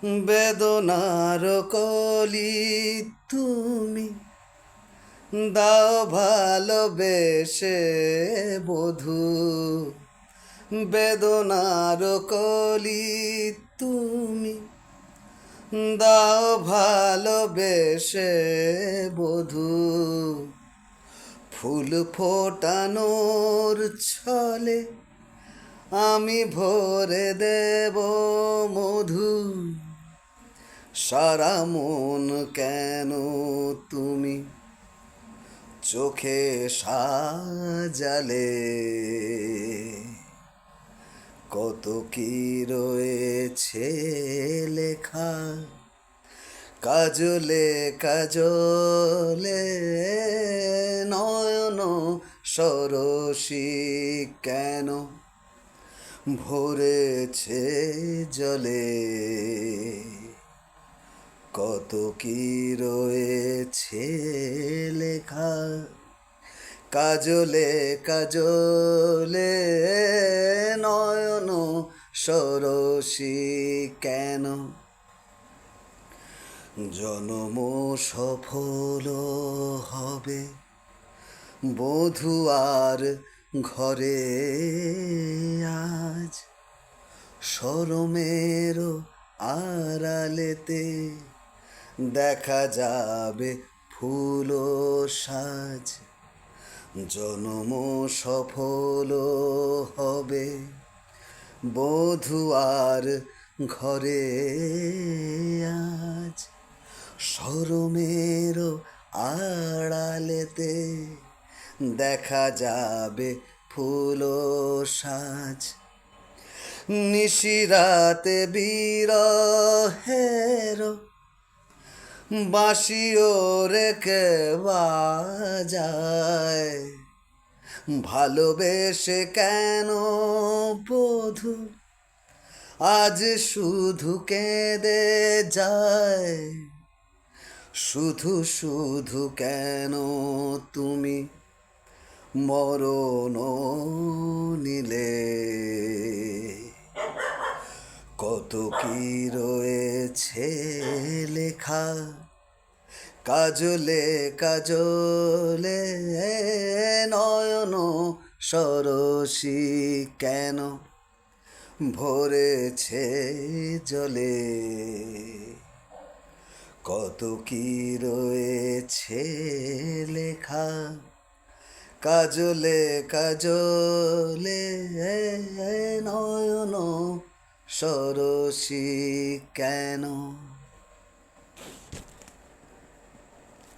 বেদনার কলি তুমি দাও ভালোবেসে বধূ। বেদনার কলি তুমি দাও ভালোবেসে বধূ। ফুল ফোটানোর ছলে আমি ভরে দেব মধু। সারা মন কেন তুমি চোখে সাজালে, কত কি রয়েছে লেখা কাজলে কাজলে। নয়ন সরসী কেন ভরেছে জলে, কত কি রয়েছে লেখা কাজলে কাজলে। নয়ন সরসী কেন জনম সফল হবে বধূ আর ঘরে আজ। শরমের আড়ালেতে দেখা যাবে ফুল সাজ। জনম সফল হবে বধূ আর ঘরে আজ। শরমের আড়ালেতে দেখা যাবে ফুল সাজ। নিশিরাতে বিরহের বাঁশিও রেখে বাজায়। ভালোবেসে কেন বধূ আজ শুধু কেঁদে যায়। শুধু শুধু কেন তুমি মরণ নিলে, কত কি রয়েছে লেখা কাজলে কাজলে। নয়ন সরসী কেন ভরেছে জলে, কত কি রয়েছে লেখা কাজলে কাজলে। নয়ন সরসী কেন।